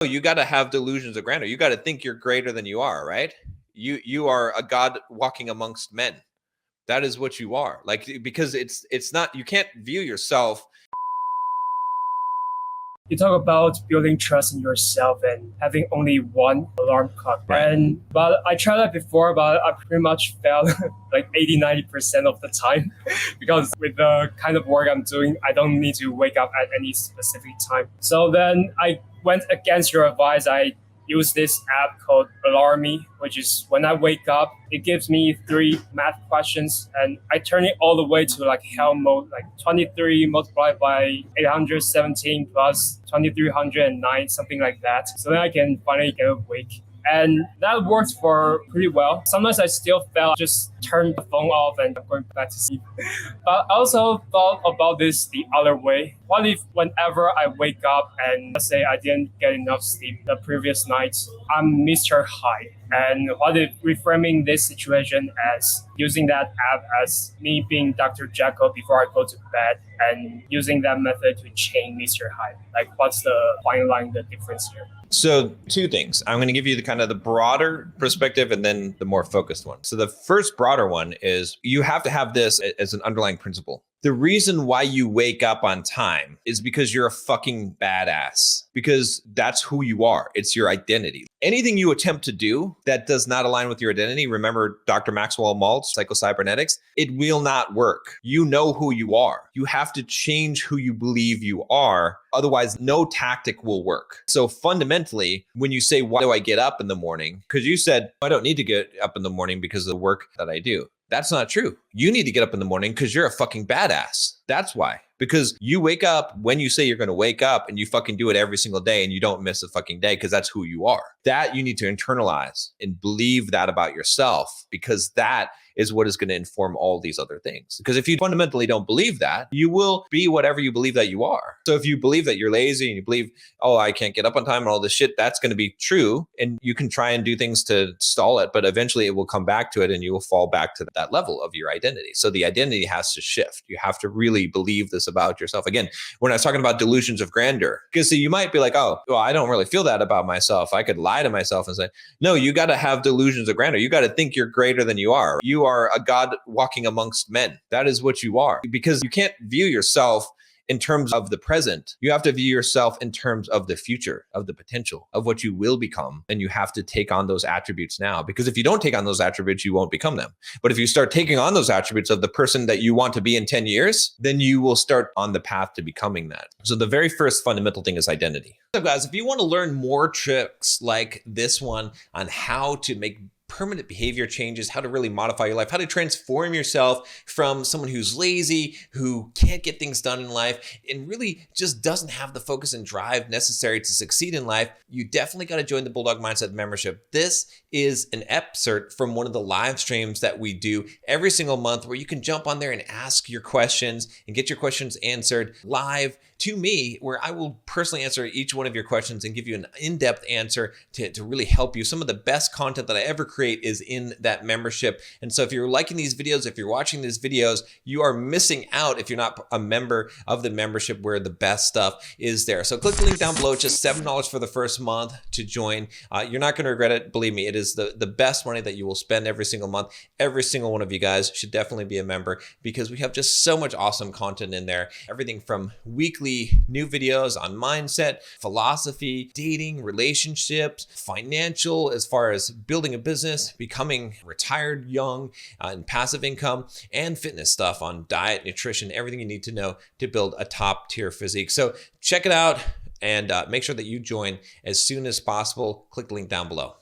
You got to have delusions of grandeur. You got to think you're greater than you are, right? You are a god walking amongst men. That is what you are. Like, because it's not, you can't view yourself. You talk about building trust in yourself and having only one alarm clock. Right. But I tried that before, but I pretty much failed like 80-90% of the time because with the kind of work I'm doing, I don't need to wake up at any specific time. So then I went against your advice. I use this app called Alarmy, which is when I wake up, it gives me 3 math questions and I turn it all the way to like hell mode, like 23 multiplied by 817 plus 2309, something like that. So then I can finally get awake. And that works for pretty well. Sometimes I still fail, just turn the phone off and I'm going back to sleep. But I also thought about this the other way. What if whenever I wake up and let's say I didn't get enough sleep the previous night, I'm Mr. High? And what if reframing this situation as using that app as me being Dr. Jekyll before I go to bed and using that method to chain Mr. Hyde? Like, what's the fine line, the difference here? So 2 things. I'm going to give you the kind of the broader perspective and then the more focused one. So the first broader one is you have to have this as an underlying principle. The reason why you wake up on time is because you're a fucking badass, because that's who you are. It's your identity. Anything you attempt to do that does not align with your identity, remember Dr. Maxwell Maltz, psychocybernetics, it will not work. You know who you are. You have to change who you believe you are. Otherwise, no tactic will work. So fundamentally, when you say, why do I get up in the morning? Because you said, I don't need to get up in the morning because of the work that I do. That's not true. You need to get up in the morning because you're a fucking badass. That's why. Because you wake up when you say you're going to wake up and you fucking do it every single day and you don't miss a fucking day because that's who you are. That you need to internalize and believe that about yourself, because that is what is going to inform all these other things. Because if you fundamentally don't believe that, you will be whatever you believe that you are. So if you believe that you're lazy and you believe, oh, I can't get up on time and all this shit, that's going to be true. And you can try and do things to stall it, but eventually it will come back to it and you will fall back to that level of your identity. So the identity has to shift. You have to really believe this about yourself. Again, when I was talking about delusions of grandeur, because see, you might be like, oh, well, I don't really feel that about myself. I could lie to myself and say, no, you got to have delusions of grandeur. You got to think you're greater than you are. You are a god walking amongst men. That is what you are, because you can't view yourself in terms of the present. You have to view yourself in terms of the future, of the potential, of what you will become. And you have to take on those attributes now, because if you don't take on those attributes, you won't become them. But if you start taking on those attributes of the person that you want to be in 10 years, then you will start on the path to becoming that. So the very first fundamental thing is identity. So guys, if you want to learn more tricks like this one on how to make permanent behavior changes, how to really modify your life, how to transform yourself from someone who's lazy, who can't get things done in life, and really just doesn't have the focus and drive necessary to succeed in life, you definitely got to join the Bulldog Mindset membership. This is an excerpt from one of the live streams that we do every single month, where you can jump on there and ask your questions and get your questions answered live to me, where I will personally answer each one of your questions and give you an in-depth answer to really help you. Some of the best content that I ever create is in that membership. And so if you're liking these videos, if you're watching these videos, you are missing out if you're not a member of the membership, where the best stuff is there. So click the link down below. It's just $7 for the first month to join. You're not going to regret it. Believe me, it is the best money that you will spend every single month. Every single one of you guys should definitely be a member, because we have just so much awesome content in there. Everything from weekly new videos on mindset, philosophy, dating, relationships, financial, as far as building a business, becoming retired young, and passive income, and fitness stuff on diet, nutrition, everything you need to know to build a top tier physique. So check it out and make sure that you join as soon as possible. Click the link down below.